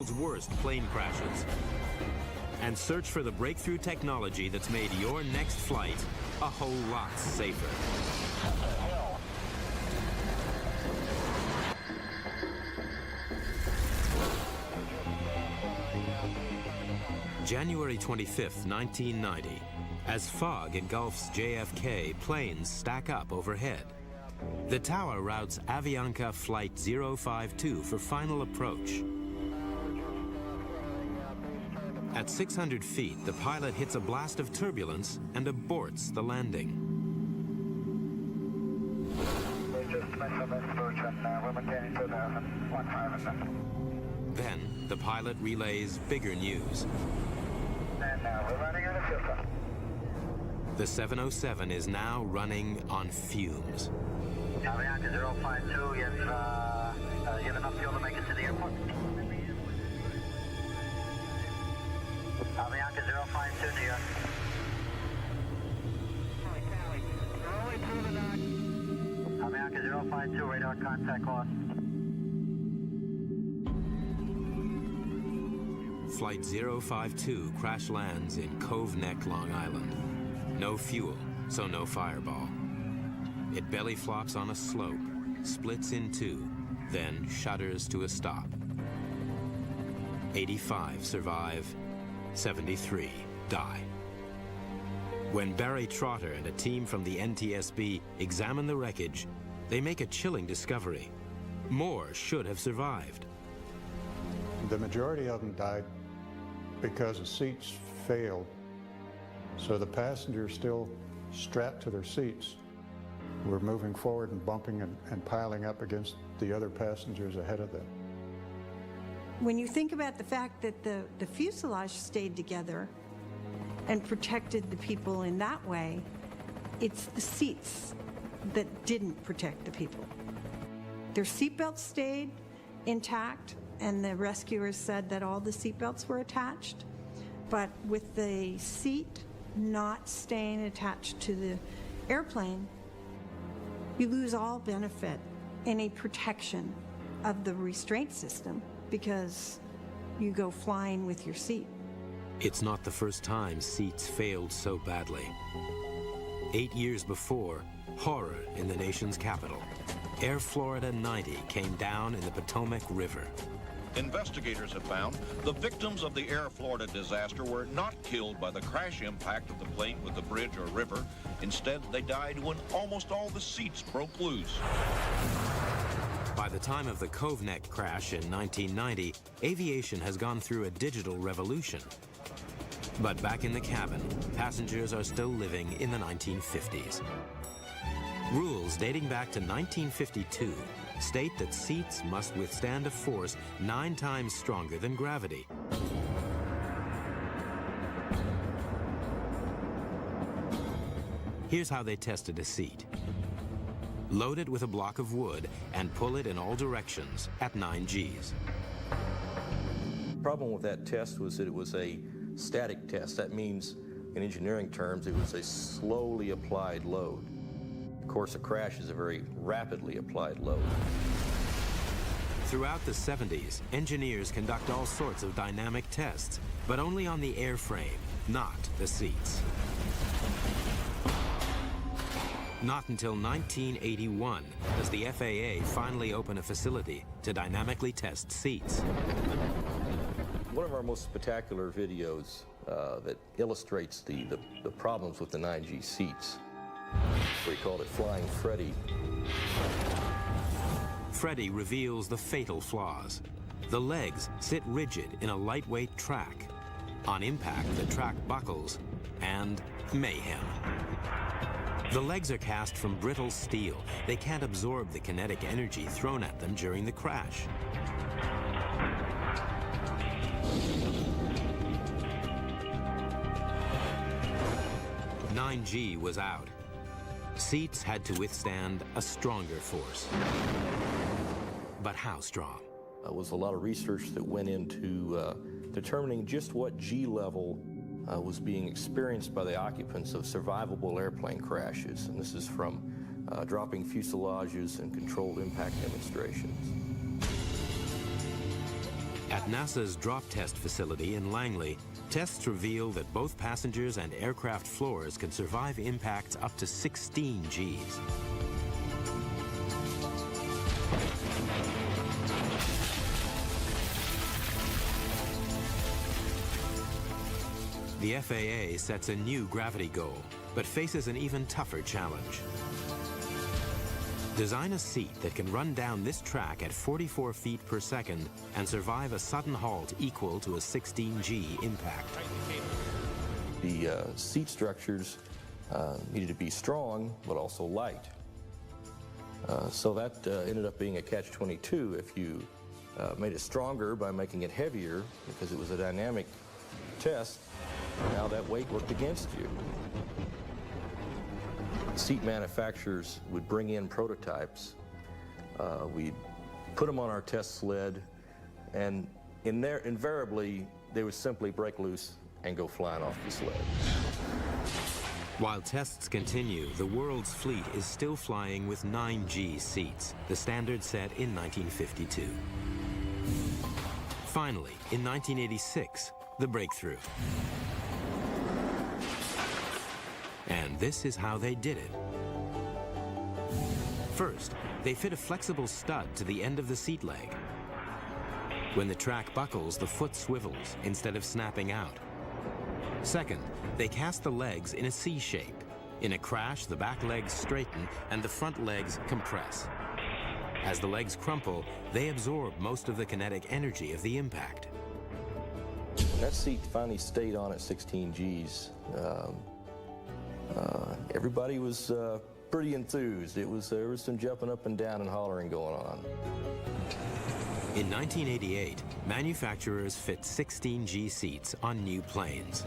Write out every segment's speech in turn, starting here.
world's worst plane crashes. And search for the breakthrough technology that's made your next flight a whole lot safer. January 25th, 1990. As fog engulfs JFK, planes stack up overhead. The tower routes Avianca Flight 052 for final approach. At 600 feet, the pilot hits a blast of turbulence and aborts the landing. Then, the pilot relays bigger news. And now we're running out of fuel. The 707 is now running on fumes. Avianca 052, you have enough fuel to make it to the airport? Avianca 052, New York. Avianca 052, radar contact lost. Flight 052 crash lands in Cove Neck, Long Island. No fuel, so no fireball. It belly flops on a slope, splits in two, then shudders to a stop. 85 survive, 73 die. When Barry Trotter and a team from the NTSB examine the wreckage, they make a chilling discovery. More should have survived. The majority of them died because the seats failed. So the passengers still strapped to their seats were moving forward and bumping and piling up against the other passengers ahead of them. When you think about the fact that the fuselage stayed together and protected the people in that way, it's the seats that didn't protect the people. Their seatbelts stayed intact, and the rescuers said that all the seatbelts were attached, but with the seat not staying attached to the airplane, you lose all benefit, any protection of the restraint system, because you go flying with your seat. It's not the first time seats failed so badly. 8 years before, horror in the nation's capital. Air Florida 90 came down in the Potomac River. Investigators have found the victims of the Air Florida disaster were not killed by the crash impact of the plane with the bridge or river. Instead, they died when almost all the seats broke loose. By the time of the Cove Neck crash in 1990, aviation has gone through a digital revolution. But back in the cabin, passengers are still living in the 1950s. Rules dating back to 1952 state that seats must withstand a force 9 times stronger than gravity. Here's how they tested a seat. Load it with a block of wood and pull it in all directions at 9 Gs. The problem with that test was that it was a static test. That means, in engineering terms, it was a slowly applied load. Of course, a crash is a very rapidly applied load. Throughout the 70s, engineers conduct all sorts of dynamic tests, but only on the airframe, not the seats. Not until 1981 does the FAA finally open a facility to dynamically test seats. One of our most spectacular videos that illustrates the problems with the 9G seats, we called it Flying Freddy. Freddy reveals the fatal flaws. The legs sit rigid in a lightweight track. On impact, the track buckles, and mayhem. The legs are cast from brittle steel. They can't absorb the kinetic energy thrown at them during the crash. "9G was out. Seats had to withstand a stronger force. But how strong? There was a lot of research that went into determining just what G level was being experienced by the occupants of survivable airplane crashes. And this is from dropping fuselages and controlled impact demonstrations. At At NASA's drop test facility in Langley, tests reveal that both passengers and aircraft floors can survive impacts up to 16 Gs. The FAA sets a new gravity goal, but faces an even tougher challenge. Design a seat that can run down this track at 44 feet per second and survive a sudden halt equal to a 16G impact. The seat structures needed to be strong, but also light. So that ended up being a catch-22. If you made it stronger by making it heavier, because it was a dynamic test, now that weight worked against you. Seat manufacturers would bring in prototypes. We'd put them on our test sled, and invariably, they would simply break loose and go flying off the sled. While tests continue, the world's fleet is still flying with 9G seats, the standard set in 1952. Finally, in 1986, the breakthrough. And this is how they did it. First, they fit a flexible stud to the end of the seat leg. When the track buckles, the foot swivels instead of snapping out. Second, they cast the legs in a C shape. In a crash, the back legs straighten and the front legs compress. As the legs crumple, they absorb most of the kinetic energy of the impact. That seat finally stayed on at 16 Gs. Everybody was pretty enthused. There was some jumping up and down and hollering going on. In 1988, manufacturers fit 16G seats on new planes.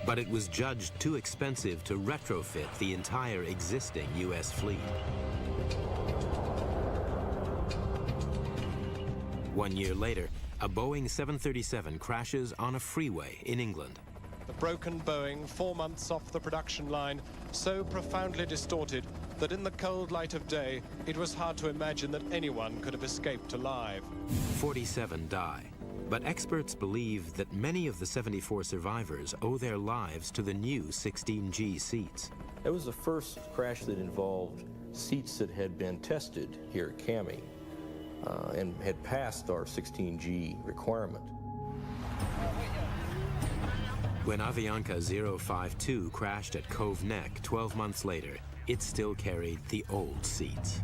But it was judged too expensive to retrofit the entire existing U.S. fleet. 1 year later, a Boeing 737 crashes on a freeway in England. The broken Boeing, 4 months off the production line, so profoundly distorted that in the cold light of day, it was hard to imagine that anyone could have escaped alive. 47 die, but experts believe that many of the 74 survivors owe their lives to the new 16G seats. It was the first crash that involved seats that had been tested here at CAMI and had passed our 16G requirement. When Avianca 052 crashed at Cove Neck 12 months later, it still carried the old seats.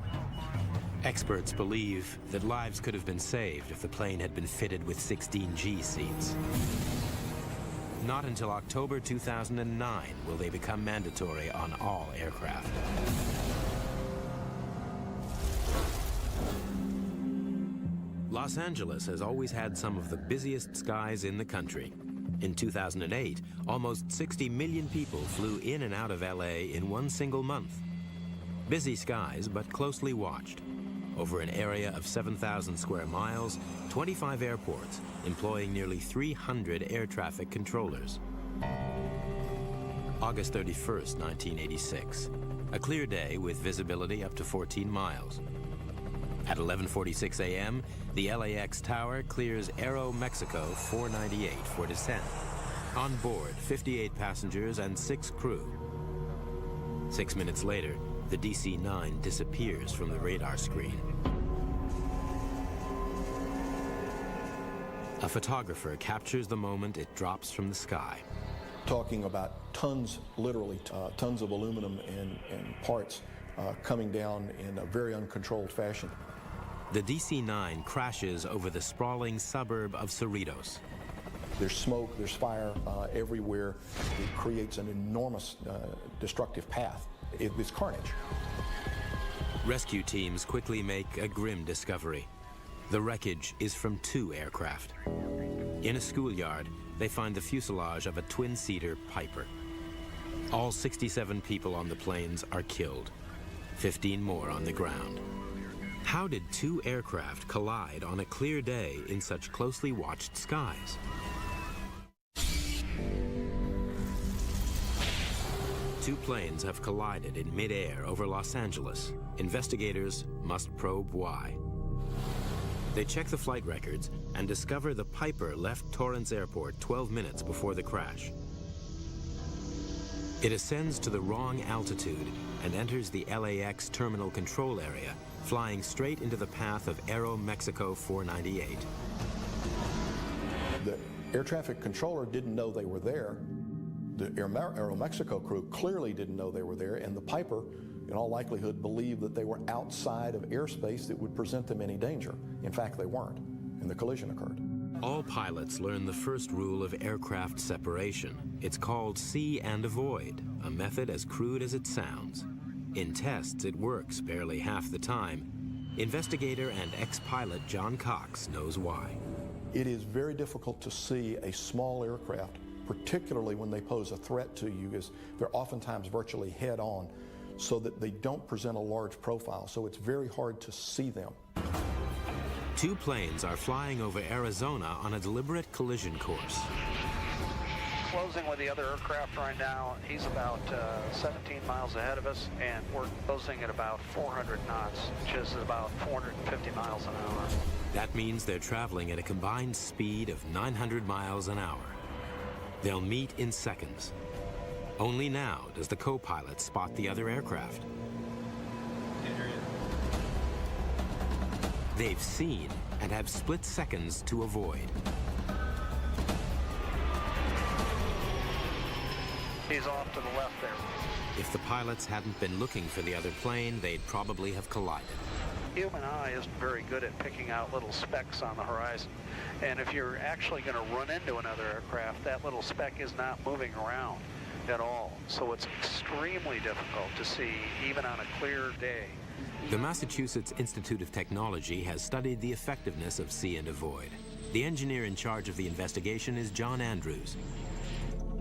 Experts believe that lives could have been saved if the plane had been fitted with 16G seats. Not until October 2009 will they become mandatory on all aircraft. Los Angeles has always had some of the busiest skies in the country. In 2008, almost 60 million people flew in and out of LA in one single month. Busy skies, but closely watched. Over an area of 7,000 square miles, 25 airports, employing nearly 300 air traffic controllers. August 31st, 1986. A clear day with visibility up to 14 miles. At 11:46 a.m., the LAX tower clears Aero Mexico 498 for descent. On board, 58 passengers and 6 crew. 6 minutes later, the DC-9 disappears from the radar screen. A photographer captures the moment it drops from the sky. Talking about tons, literally tons of aluminum and parts coming down in a very uncontrolled fashion. The DC-9 crashes over the sprawling suburb of Cerritos. There's smoke, there's fire everywhere. It creates an enormous destructive path. It's carnage. Rescue teams quickly make a grim discovery. The wreckage is from 2 aircraft. In a schoolyard, they find the fuselage of a twin-seater Piper. All 67 people on the planes are killed, 15 more on the ground. How did 2 aircraft collide on a clear day in such closely watched skies? Two planes have collided in mid-air over Los Angeles. Investigators must probe why. They check the flight records and discover the Piper left Torrance Airport 12 minutes before the crash. It ascends to the wrong altitude and enters the LAX terminal control area, flying straight into the path of Aeromexico 498. The air traffic controller didn't know they were there. The Aeromexico crew clearly didn't know they were there, and the Piper, in all likelihood, believed that they were outside of airspace that would present them any danger. In fact, they weren't, and the collision occurred. All pilots learn the first rule of aircraft separation. It's called see and avoid, a method as crude as it sounds. In tests, it works barely half the time. Investigator and ex-pilot John Cox knows why. It is very difficult to see a small aircraft, particularly when they pose a threat to you, as they're oftentimes virtually head-on, so that they don't present a large profile, so it's very hard to see them. Two planes are flying over Arizona on a deliberate collision course. Closing with the other aircraft right now. He's about 17 miles ahead of us, and we're closing at about 400 knots, which is about 450 miles an hour. That means they're traveling at a combined speed of 900 miles an hour. They'll meet in seconds. Only now does the co-pilot spot the other aircraft. They've seen and have split seconds to avoid. He's off to the left there. If the pilots hadn't been looking for the other plane, they'd probably have collided. Human eye isn't very good at picking out little specks on the horizon. And if you're actually going to run into another aircraft, that little speck is not moving around at all. So it's extremely difficult to see, even on a clear day. The Massachusetts Institute of Technology has studied the effectiveness of see and avoid. The engineer in charge of the investigation is John Andrews.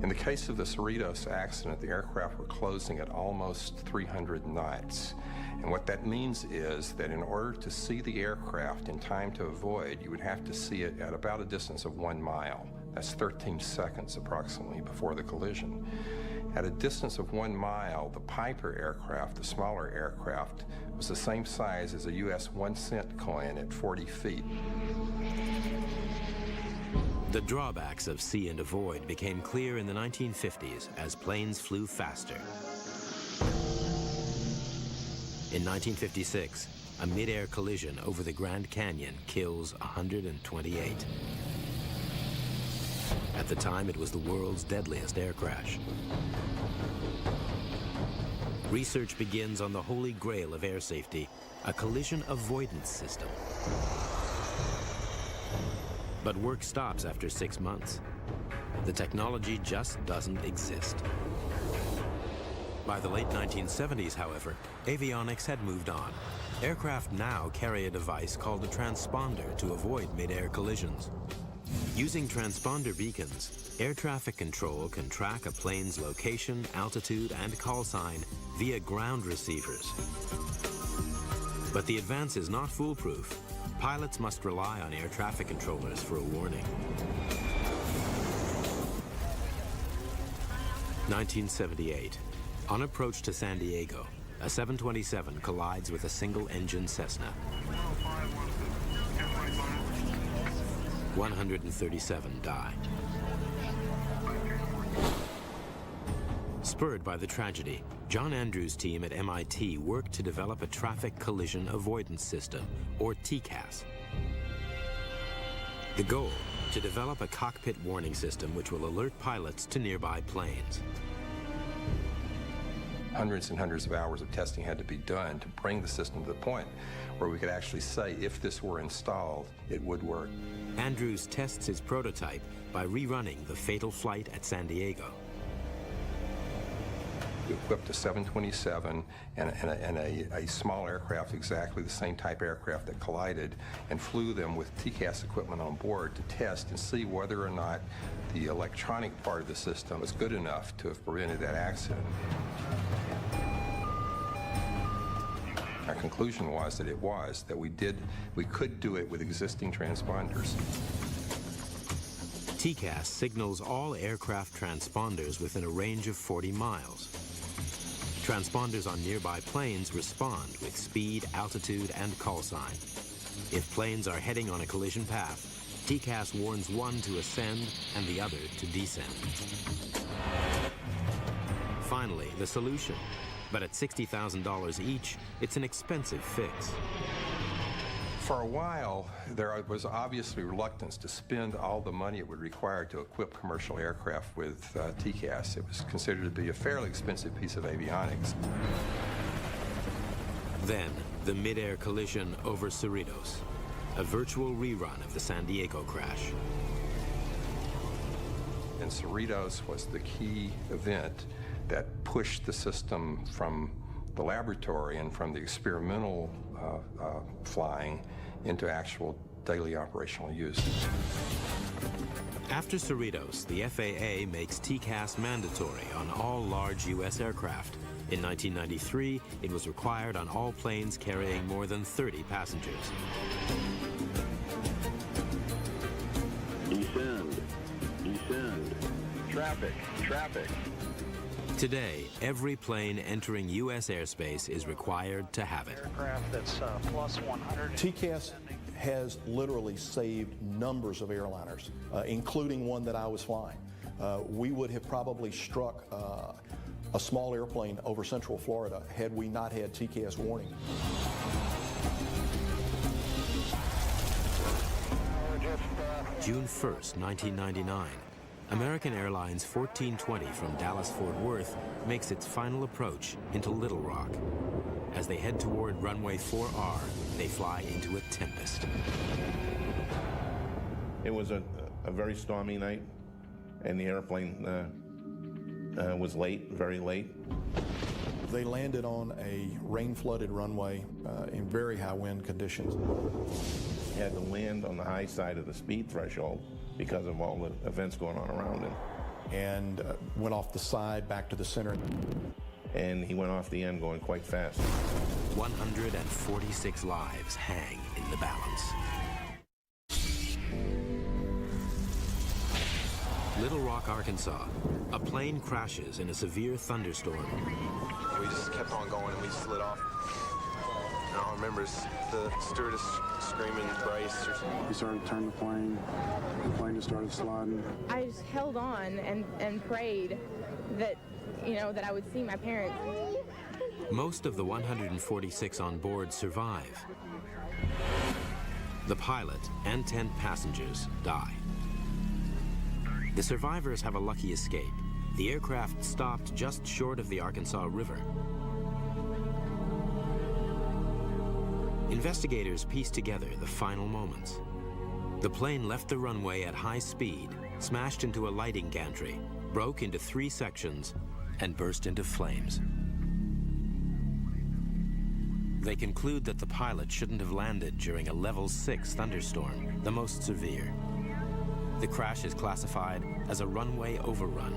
In the case of the Cerritos accident, the aircraft were closing at almost 300 knots. And what that means is that in order to see the aircraft in time to avoid, you would have to see it at about a distance of 1 mile. That's 13 seconds approximately before the collision. At a distance of 1 mile, the Piper aircraft, the smaller aircraft, was the same size as a US 1-cent coin at 40 feet. The drawbacks of see and avoid became clear in the 1950s as planes flew faster. In 1956, a mid-air collision over the Grand Canyon kills 128. At the time, it was the world's deadliest air crash. Research begins on the holy grail of air safety, a collision avoidance system. But work stops after 6 months. The technology just doesn't exist. By the late 1970s, however, avionics had moved on. Aircraft now carry a device called a transponder to avoid mid-air collisions. Using transponder beacons, air traffic control can track a plane's location, altitude, and call sign via ground receivers. But the advance is not foolproof. Pilots must rely on air traffic controllers for a warning. 1978. On approach to San Diego, a 727 collides with a single-engine Cessna. 137 die. Spurred by the tragedy, John Andrews' team at MIT worked to develop a traffic collision avoidance system, or TCAS. The goal, to develop a cockpit warning system which will alert pilots to nearby planes. Hundreds and hundreds of hours of testing had to be done to bring the system to the point where we could actually say if this were installed, it would work. Andrews tests his prototype by rerunning the fatal flight at San Diego. We equipped a 727 and a small aircraft, exactly the same type aircraft that collided, and flew them with TCAS equipment on board to test and see whether or not the electronic part of the system was good enough to have prevented that accident. Our conclusion was that it was, that we could do it with existing transponders. TCAS signals all aircraft transponders within a range of 40 miles. Transponders on nearby planes respond with speed, altitude, and call sign. If planes are heading on a collision path, TCAS warns one to ascend and the other to descend. Finally, the solution. But at $60,000 each, it's an expensive fix. For a while, there was obviously reluctance to spend all the money it would require to equip commercial aircraft with TCAS. It was considered to be a fairly expensive piece of avionics. Then, the mid-air collision over Cerritos, a virtual rerun of the San Diego crash. And Cerritos was the key event that pushed the system from the laboratory and from the experimental flying into actual daily operational use. After Cerritos, the FAA makes TCAS mandatory on all large U.S. aircraft. In 1993, it was required on all planes carrying more than 30 passengers. Descend, descend, traffic, traffic. Today, every plane entering U.S. airspace is required to have it. Aircraft that's plus 100. TCAS has literally saved numbers of airliners, including one that I was flying. We would have probably struck a small airplane over Central Florida had we not had TCAS warning. June 1st, 1999. American Airlines 1420 from Dallas-Fort Worth makes its final approach into Little Rock. As they head toward runway 4R, they fly into a tempest. It was a very stormy night, and the airplane was late, very late. They landed on a rain-flooded runway in very high wind conditions. Had to land on the high side of the speed threshold because of all the events going on around him. And went off the side back to the center. And he went off the end going quite fast. 146 lives hang in the balance. Little Rock, Arkansas. A plane crashes in a severe thunderstorm. We just kept on going and we slid off. And all I remember is the stewardess screaming, "Brace." We started to turn the plane just started sliding. I just held on and prayed that, that I would see my parents. Most of the 146 on board survive. The pilot and 10 passengers die. The survivors have a lucky escape. The aircraft stopped just short of the Arkansas River. Investigators piece together the final moments. The plane left the runway at high speed, smashed into a lighting gantry, broke into 3 sections, and burst into flames. They conclude that the pilot shouldn't have landed during a level 6 thunderstorm, the most severe. The crash is classified as a runway overrun.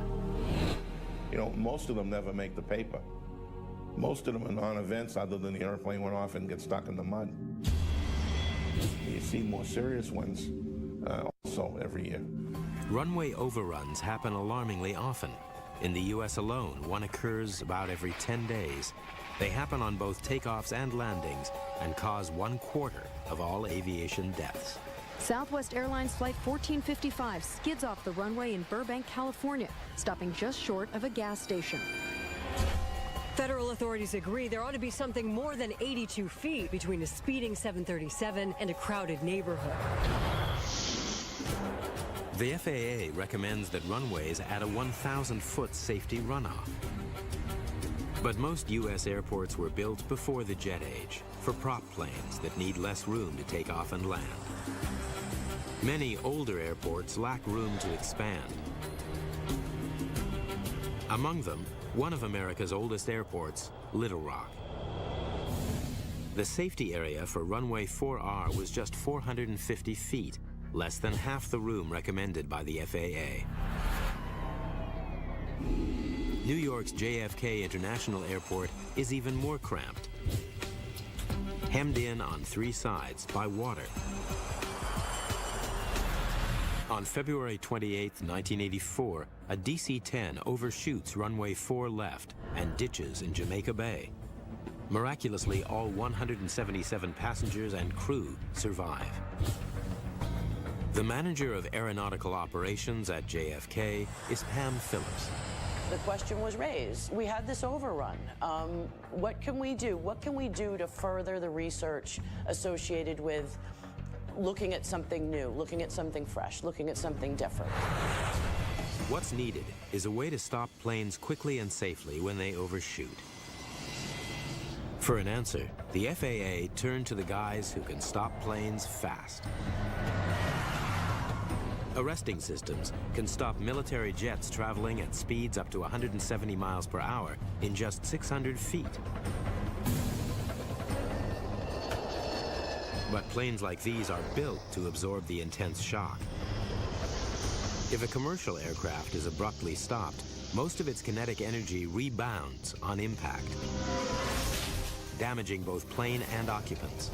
Most of them never make the paper. Most of them are non-events other than the airplane went off and gets stuck in the mud. You see more serious ones also every year. Runway overruns happen alarmingly often. In the U.S. alone, one occurs about every 10 days. They happen on both takeoffs and landings and cause 1/4 of all aviation deaths. Southwest Airlines Flight 1455 skids off the runway in Burbank, California, stopping just short of a gas station. Federal authorities agree there ought to be something more than 82 feet between a speeding 737 and a crowded neighborhood. The FAA recommends that runways add a 1,000-foot safety runoff. But most U.S. airports were built before the jet age for prop planes that need less room to take off and land. Many older airports lack room to expand. Among them, one of America's oldest airports, Little Rock. The safety area for runway 4R was just 450 feet, less than half the room recommended by the FAA. New York's JFK International Airport is even more cramped, hemmed in on 3 sides by water. On February 28, 1984, a DC-10 overshoots runway 4 left and ditches in Jamaica Bay. Miraculously, all 177 passengers and crew survive. The manager of aeronautical operations at JFK is Pam Phillips. The question was raised. We had this overrun. What can we do? What can we do to further the research associated with looking at something new, looking at something fresh, looking at something different? What's needed is a way to stop planes quickly and safely when they overshoot. For an answer, the FAA turned to the guys who can stop planes fast. Arresting systems can stop military jets traveling at speeds up to 170 miles per hour in just 600 feet. But planes like these are built to absorb the intense shock. If a commercial aircraft is abruptly stopped, most of its kinetic energy rebounds on impact, damaging both plane and occupants.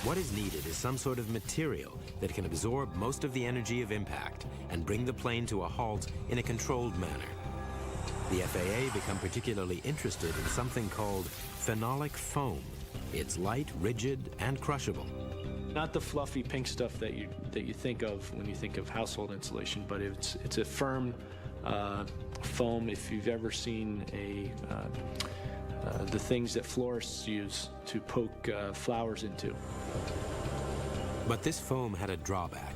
What is needed is some sort of material that can absorb most of the energy of impact and bring the plane to a halt in a controlled manner. The FAA become particularly interested in something called phenolic foam. It's light, rigid, and crushable. Not the fluffy pink stuff that you think of when you think of household insulation, but it's a firm foam. If you've ever seen the things that florists use to poke flowers into. But this foam had a drawback.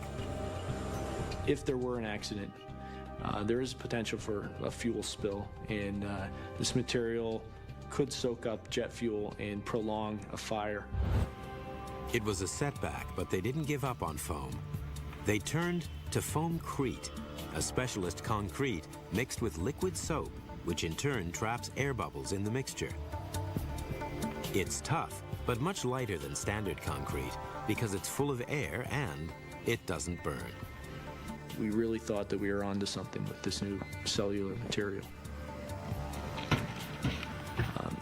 If there were an accident, there is potential for a fuel spill, and this material could soak up jet fuel and prolong a fire. It was a setback, but they didn't give up on foam. They turned to foamcrete, a specialist concrete mixed with liquid soap, which in turn traps air bubbles in the mixture. It's tough, but much lighter than standard concrete because it's full of air and it doesn't burn. We really thought that we were onto something with this new cellular material.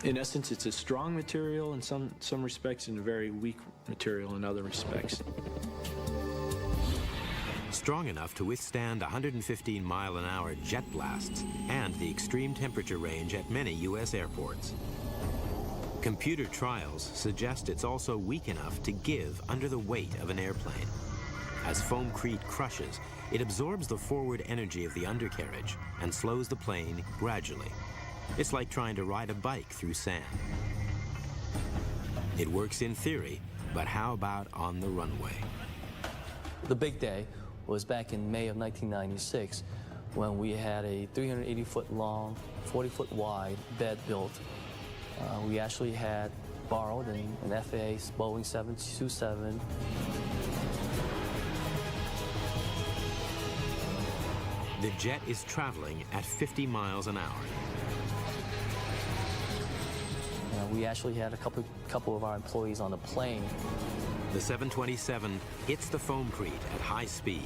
In essence, it's a strong material in some respects and a very weak material in other respects. Strong enough to withstand 115-mile-an-hour jet blasts and the extreme temperature range at many U.S. airports. Computer trials suggest it's also weak enough to give under the weight of an airplane. As foamcrete crushes, it absorbs the forward energy of the undercarriage and slows the plane gradually. It's like trying to ride a bike through sand. It works in theory, but how about on the runway? The big day was back in May of 1996 when we had a 380-foot long, 40-foot wide bed built. We actually had borrowed an FAA Boeing 727. The jet is traveling at 50 miles an hour. We actually had a couple of our employees on the plane. The 727 hits the foamcrete at high speed.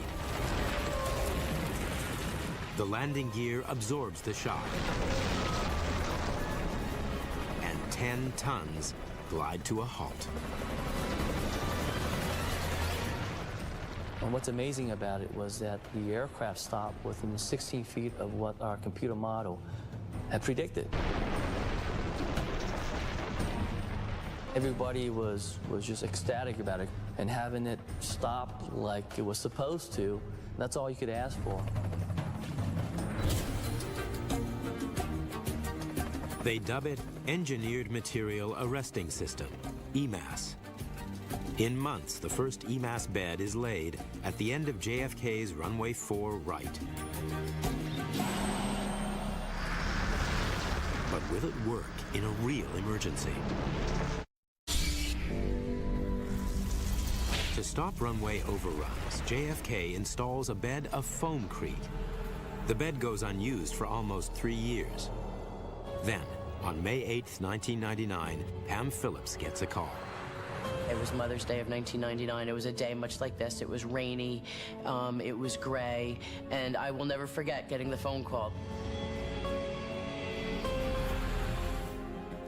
The landing gear absorbs the shock. And 10 tons glide to a halt. And what's amazing about it was that the aircraft stopped within 16 feet of what our computer model had predicted. Everybody was just ecstatic about it, and having it stop like it was supposed to, that's all you could ask for. They dub it Engineered Material Arresting System, EMAS. In months, the first EMAS bed is laid at the end of JFK's runway 4 right. But will it work in a real emergency? To stop runway overruns, JFK installs a bed of foamcrete. The bed goes unused for almost 3 years. Then, on May 8th, 1999, Pam Phillips gets a call. It was Mother's Day of 1999. It was a day much like this. It was rainy, it was gray, and I will never forget getting the phone call.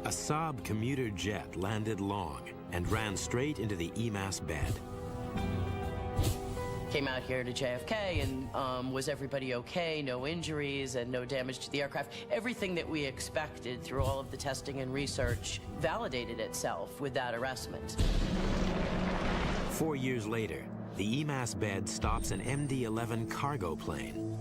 A Saab commuter jet landed long and ran straight into the EMAS bed. Came out here to JFK and was everybody okay? No injuries and no damage to the aircraft. Everything that we expected through all of the testing and research validated itself with that arrestment. 4 years later, the EMAS bed stops an MD-11 cargo plane.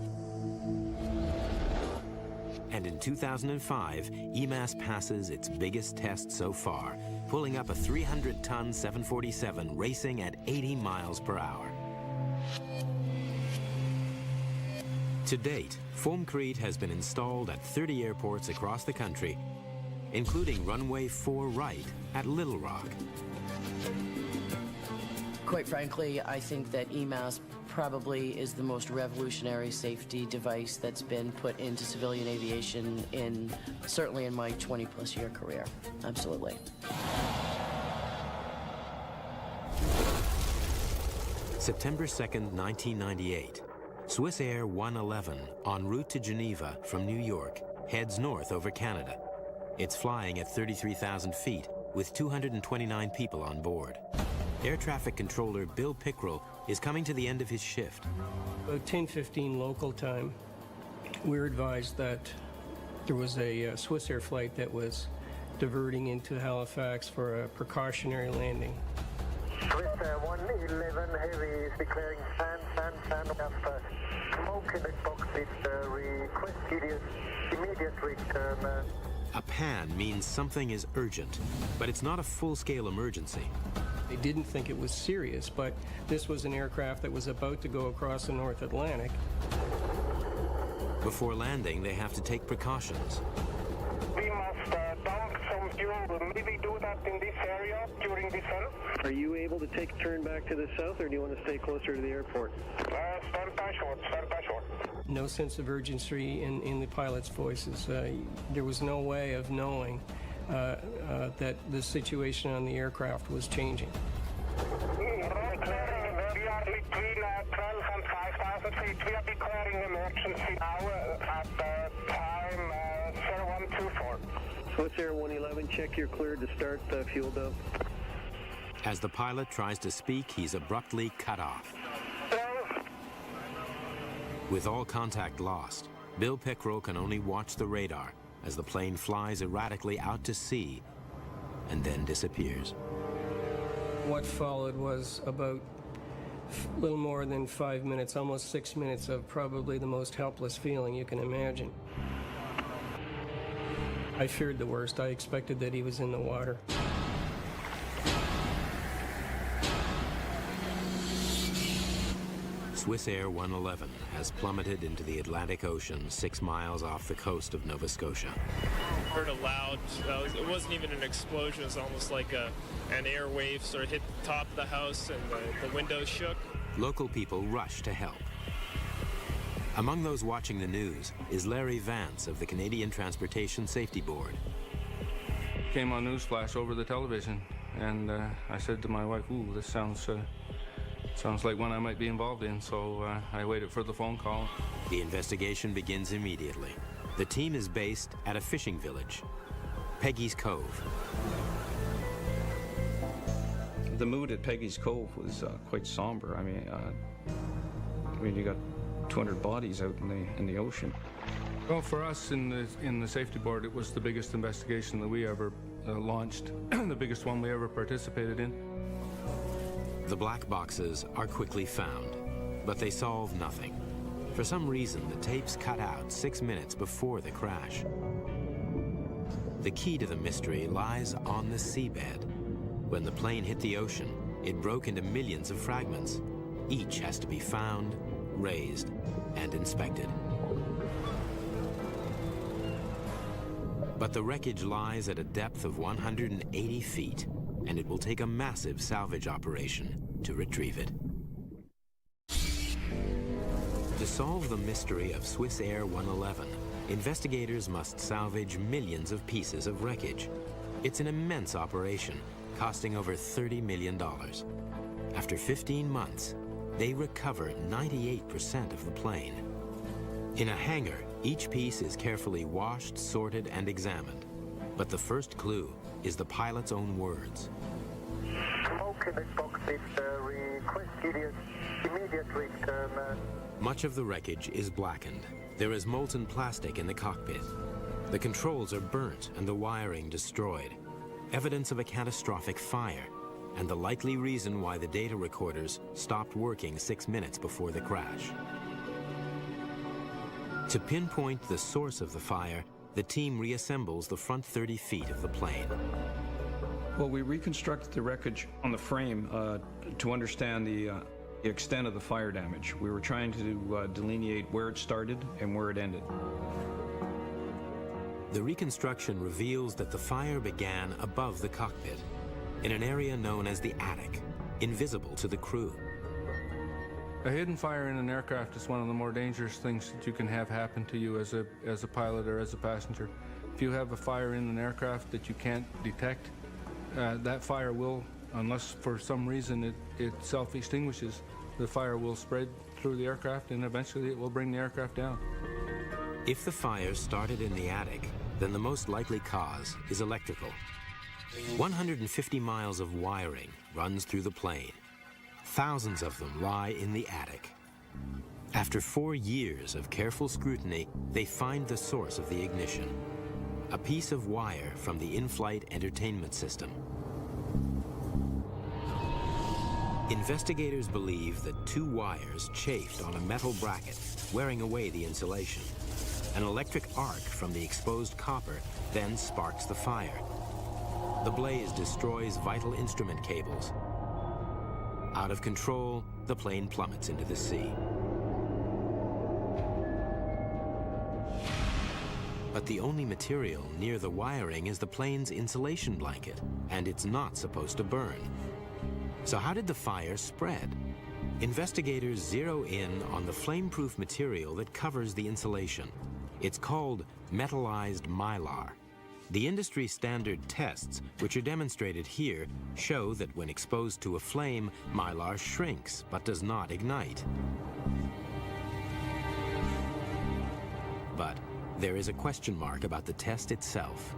And in 2005, EMAS passes its biggest test so far, pulling up a 300-ton 747 racing at 80 miles per hour. To date, foamcrete has been installed at 30 airports across the country, including runway 4 right at Little Rock. Quite frankly, I think that EMAS probably is the most revolutionary safety device that's been put into civilian aviation certainly in my 20-plus year career. Absolutely. September 2nd, 1998. Swiss Air 111, en route to Geneva from New York, heads north over Canada. It's flying at 33,000 feet with 229 people on board. Air traffic controller Bill Pickrell is coming to the end of his shift. About 10:15 local time, we were advised that there was a Swiss Air flight that was diverting into Halifax for a precautionary landing. Swiss Air 111 Heavy is declaring fan of smoke in the cockpit. Request immediate return. A pan means something is urgent, but it's not a full-scale emergency. They didn't think it was serious, but this was an aircraft that was about to go across the North Atlantic. Before landing, they have to take precautions. We must dump some fuel. We'll maybe do that in this area during descent. Are you able to take a turn back to the south, or do you want to stay closer to the airport? Stand by short. No sense of urgency in the pilots' voices. There was no way of knowing that the situation on the aircraft was changing. We are between 12 and 5,000 feet. We are declaring emergency now at time 0124. Swiss Air 111, check you're cleared to start fuel dump. As the pilot tries to speak, he's abruptly cut off. With all contact lost, Bill Pickrell can only watch the radar as the plane flies erratically out to sea and then disappears. What followed was about a little more than 5 minutes, almost 6 minutes of probably the most helpless feeling you can imagine. I feared the worst. I expected that he was in the water. Swiss Air 111 has plummeted into the Atlantic Ocean 6 miles off the coast of Nova Scotia. I heard a loud, it wasn't even an explosion, it was almost like an air wave sort of hit the top of the house and the windows shook. Local people rush to help. Among those watching the news is Larry Vance of the Canadian Transportation Safety Board. Came on newsflash over the television, and I said to my wife, "Ooh, this sounds like one I might be involved in," so I waited for the phone call. The investigation begins immediately. The team is based at a fishing village, Peggy's Cove. The mood at Peggy's Cove was quite somber. I mean, you got 200 bodies out in the ocean. Well, for us in the safety board, it was the biggest investigation that we ever launched, the biggest one we ever participated in. The black boxes are quickly found, but they solve nothing. For some reason, the tapes cut out 6 minutes before the crash. The key to the mystery lies on the seabed. When the plane hit the ocean, it broke into millions of fragments. Each has to be found, raised, and inspected. But the wreckage lies at a depth of 180 feet, and it will take a massive salvage operation to retrieve it. To solve the mystery of Swiss Air 111, investigators must salvage millions of pieces of wreckage. It's an immense operation, costing over $30 million. After 15 months, they recover 98% of the plane. In a hangar, each piece is carefully washed, sorted, and examined. But the first clue is the pilot's own words. Smoke in the cockpit, request immediate return. Much of the wreckage is blackened. There is molten plastic in the cockpit. The controls are burnt and the wiring destroyed. Evidence of a catastrophic fire, and the likely reason why the data recorders stopped working 6 minutes before the crash. To pinpoint the source of the fire, the team reassembles the front 30 feet of the plane. Well, we reconstructed the wreckage on the frame to understand the extent of the fire damage. We were trying to delineate where it started and where it ended. The reconstruction reveals that the fire began above the cockpit, in an area known as the attic, invisible to the crew. A hidden fire in an aircraft is one of the more dangerous things that you can have happen to you as a pilot or as a passenger. If you have a fire in an aircraft that you can't detect, that fire will, unless for some reason it self-extinguishes, the fire will spread through the aircraft and eventually it will bring the aircraft down. If the fire started in the attic, then the most likely cause is electrical. 150 miles of wiring runs through the plane. Thousands of them lie in the attic. After 4 years of careful scrutiny, they find the source of the ignition. A piece of wire from the in-flight entertainment system. Investigators believe that 2 wires chafed on a metal bracket, wearing away the insulation. An electric arc from the exposed copper then sparks the fire. The blaze destroys vital instrument cables. Out of control, the plane plummets into the sea. But the only material near the wiring is the plane's insulation blanket, and it's not supposed to burn. So how did the fire spread? Investigators zero in on the flame-proof material that covers the insulation. It's called metallized mylar. The industry standard tests, which are demonstrated here, show that when exposed to a flame, mylar shrinks but does not ignite. But there is a question mark about the test itself.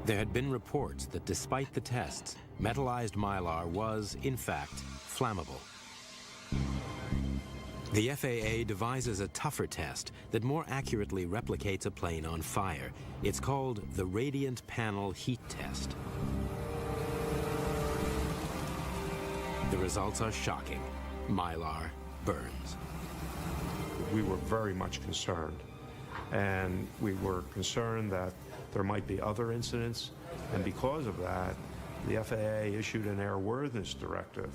There had been reports that despite the tests, metallized mylar was, in fact, flammable. The FAA devises a tougher test that more accurately replicates a plane on fire. It's called the Radiant Panel Heat Test. The results are shocking. Mylar burns. We were very much concerned, and we were concerned that there might be other incidents, and because of that, the FAA issued an airworthiness directive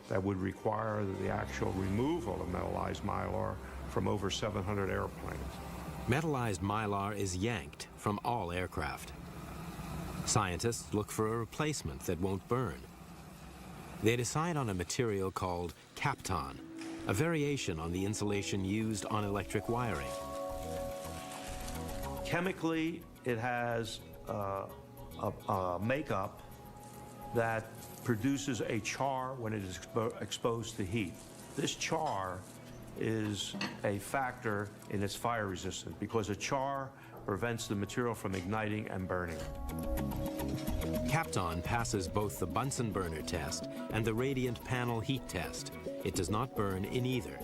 that would require the actual removal of metallized mylar from over 700 airplanes. Metallized mylar is yanked from all aircraft. Scientists look for a replacement that won't burn. They decide on a material called Kapton, a variation on the insulation used on electric wiring. Chemically, it has a makeup that produces a char when it is exposed to heat. This char is a factor in its fire resistance because a char prevents the material from igniting and burning. Kapton passes both the Bunsen burner test and the radiant panel heat test. It does not burn in either.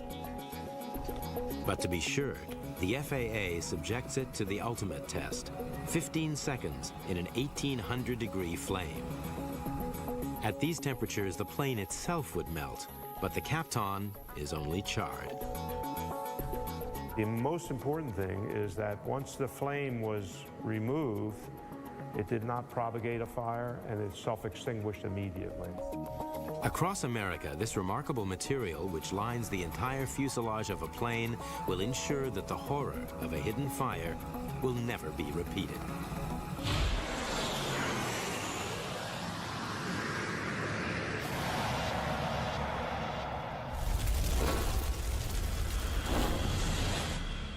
But to be sure, the FAA subjects it to the ultimate test, 15 seconds in an 1800-degree flame. At these temperatures, the plane itself would melt, but the Kapton is only charred. The most important thing is that once the flame was removed, it did not propagate a fire and it self-extinguished immediately. Across America, this remarkable material, which lines the entire fuselage of a plane, will ensure that the horror of a hidden fire will never be repeated.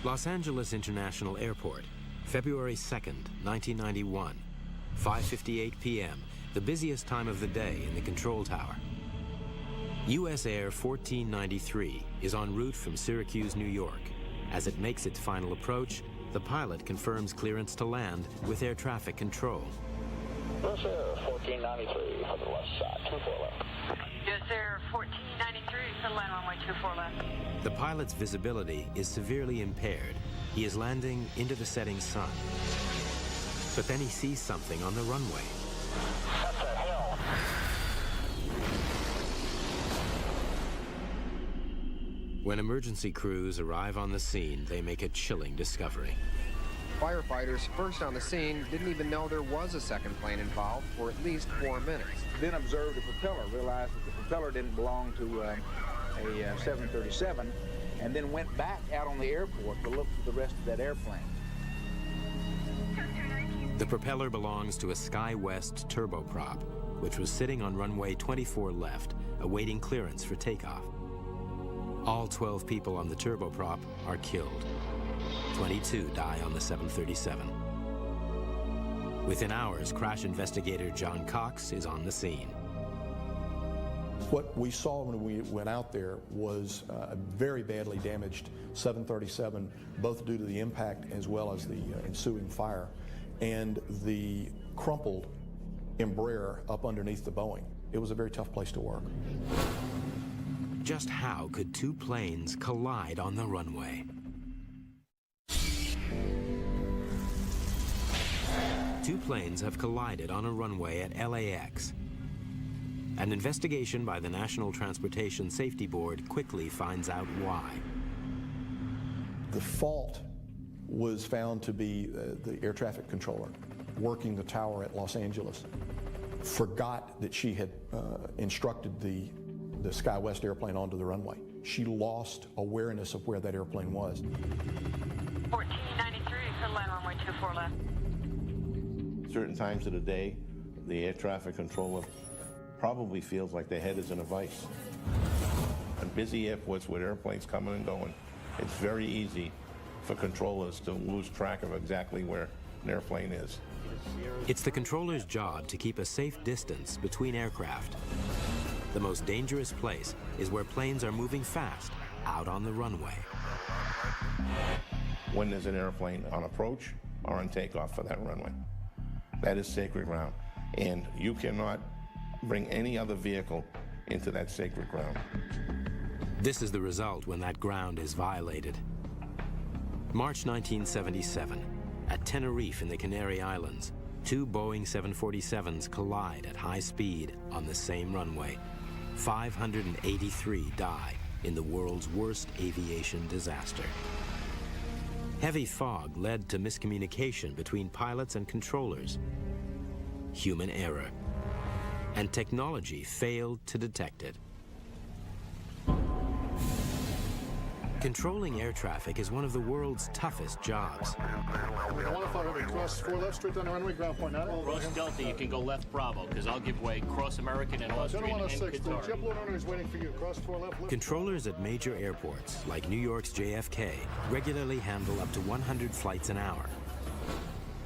Los Angeles International Airport, February 2nd, 1991, 5:58 p.m., the busiest time of the day in the control tower. US Air 1493 is en route from Syracuse, New York. As it makes its final approach, the pilot confirms clearance to land with air traffic control. Yes, sir, 1493 for the left side, 24 left. Yes, sir, 1493 for the land runway 24 left. The pilot's visibility is severely impaired. He is landing into the setting sun. But then he sees something on the runway. What the hell? When emergency crews arrive on the scene, they make a chilling discovery. Firefighters first on the scene didn't even know there was a second plane involved for at least 4 minutes. Then observed the propeller, realized that the propeller didn't belong to a 737, and then went back out on the airport to look for the rest of that airplane. The propeller belongs to a SkyWest turboprop, which was sitting on runway 24 left, awaiting clearance for takeoff. All 12 people on the turboprop are killed. 22 die on the 737. Within hours, crash investigator John Cox is on the scene. What we saw when we went out there was a very badly damaged 737, both due to the impact as well as the ensuing fire, and the crumpled Embraer up underneath the Boeing. It was a very tough place to work. Just how could two planes collide on the runway? Two planes have collided on a runway at LAX. An investigation by the National Transportation Safety Board quickly finds out why. The fault was found to be the air traffic controller working the tower at Los Angeles. Forgot that she had instructed the SkyWest airplane onto the runway. She lost awareness of where that airplane was. 1493 for land runway 24 left. Certain times of the day, the air traffic controller probably feels like their head is in a vice. On busy airports with airplanes coming and going, it's very easy for controllers to lose track of exactly where an airplane is. It's the controller's job to keep a safe distance between aircraft. The most dangerous place is where planes are moving fast out on the runway. When there's an airplane on approach or on takeoff for that runway, that is sacred ground. And you cannot bring any other vehicle into that sacred ground. This is the result when that ground is violated. March 1977, at Tenerife in the Canary Islands, two Boeing 747s collide at high speed on the same runway. 583 die in the world's worst aviation disaster. Heavy fog led to miscommunication between pilots and controllers, human error, and technology failed to detect it. Controlling air traffic is one of the world's toughest jobs. 1500, cross 4 left, straight down the runway, ground point 9. Cross Delta, you can go left Bravo, because I'll give way. Cross American and Austrian and Qatar. JetBlue runner is waiting for you. Cross 4 left. Controllers at major airports, like New York's JFK, regularly handle up to 100 flights an hour.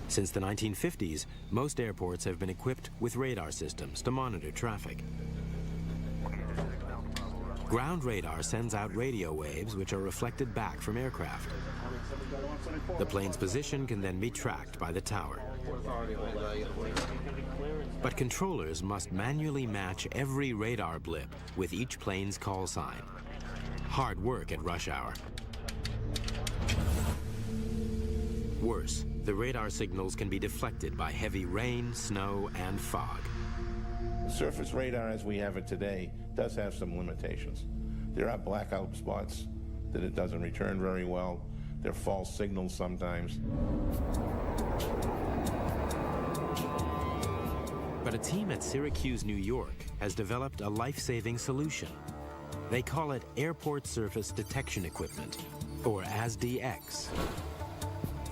Since the 1950s, most airports have been equipped with radar systems to monitor traffic. Ground radar sends out radio waves which are reflected back from aircraft. The plane's position can then be tracked by the tower. But controllers must manually match every radar blip with each plane's call sign. Hard work at rush hour. Worse, the radar signals can be deflected by heavy rain, snow, and fog. Surface radar as we have it today does have some limitations. There are blackout spots that it doesn't return very well. There are false signals sometimes. But a team at Syracuse, New York has developed a life-saving solution. They call it Airport Surface Detection Equipment, or ASDX.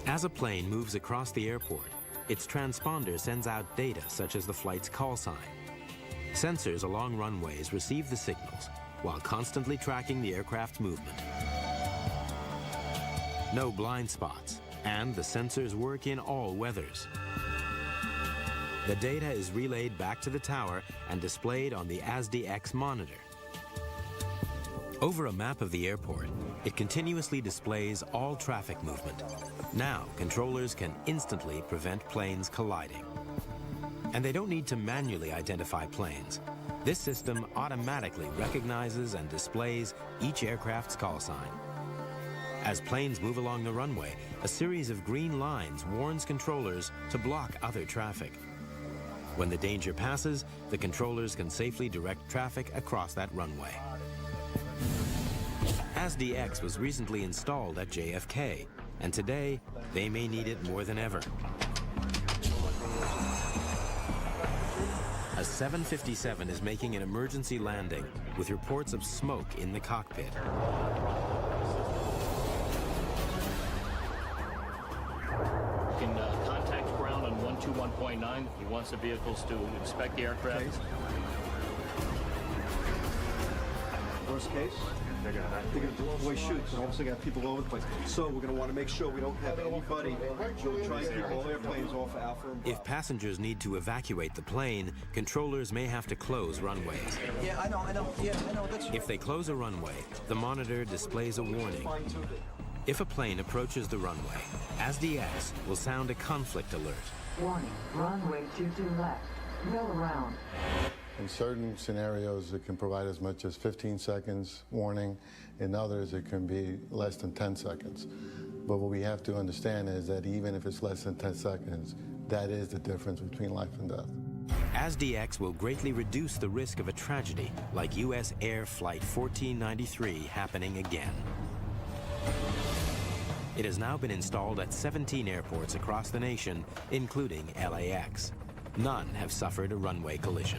As a plane moves across the airport, its transponder sends out data such as the flight's call sign. Sensors along runways receive the signals while constantly tracking the aircraft's movement. No blind spots, and the sensors work in all weathers. The data is relayed back to the tower and displayed on the ASDX monitor. Over a map of the airport, it continuously displays all traffic movement. Now, controllers can instantly prevent planes colliding. And they don't need to manually identify planes. This system automatically recognizes and displays each aircraft's call sign. As planes move along the runway, a series of green lines warns controllers to block other traffic. When the danger passes, the controllers can safely direct traffic across that runway. ASDX was recently installed at JFK, and today they may need it more than ever. A 757 is making an emergency landing with reports of smoke in the cockpit. You can contact ground on 121.9. He wants the vehicles to inspect the aircraft. Okay. Worst case? They're gonna blow away chutes, and all of a sudden got people all over the place. So we're gonna want to make sure we don't have anybody. We'll try and keep all airplanes off Alpha and Bravo. If passengers need to evacuate the plane, controllers may have to close runways. Yeah, I know. Yeah, I know. If they close a runway, the monitor displays a warning. If a plane approaches the runway, ASDX will sound a conflict alert. Warning, runway 22 left. Go around. In certain scenarios, it can provide as much as 15 seconds warning. In others, it can be less than 10 seconds. But what we have to understand is that even if it's less than 10 seconds, that is the difference between life and death. ASDX will greatly reduce the risk of a tragedy like U.S. Air Flight 1493 happening again. It has now been installed at 17 airports across the nation, including LAX. None have suffered a runway collision.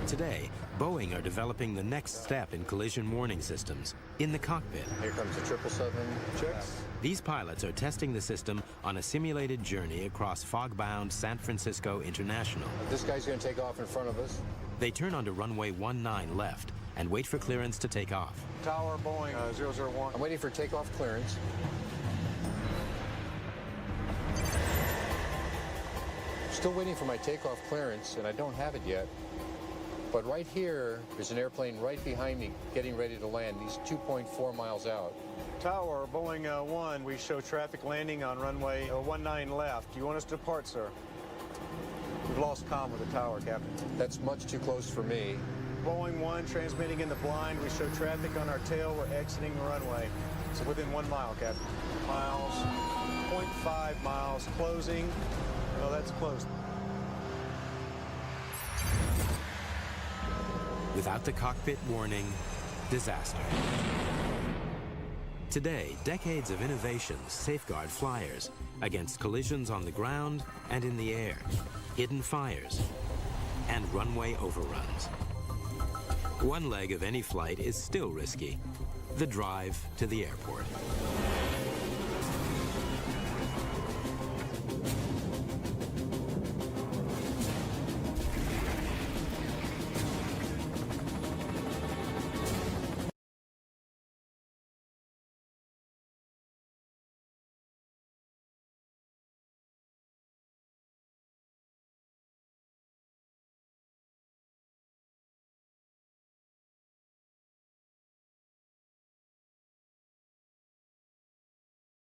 Today, Boeing are developing the next step in collision warning systems in the cockpit. Here comes the 777 checks. These pilots are testing the system on a simulated journey across fog-bound San Francisco International. This guy's going to take off in front of us. They turn onto runway 19 left and wait for clearance to take off. Tower Boeing 001. I'm waiting for takeoff clearance. Still waiting for my takeoff clearance, and I don't have it yet. But right here, there's an airplane right behind me getting ready to land. He's 2.4 miles out. Tower, Boeing 1, we show traffic landing on runway 19 left. Do you want us to depart, sir? We've lost comm with the tower, Captain. That's much too close for me. Boeing 1 transmitting in the blind. We show traffic on our tail. We're exiting the runway. So within 1 mile, Captain. Miles, 0.5 miles, closing. No, that's close. Without the cockpit warning, disaster. Today, decades of innovation safeguard flyers against collisions on the ground and in the air, hidden fires, and runway overruns. One leg of any flight is still risky, the drive to the airport.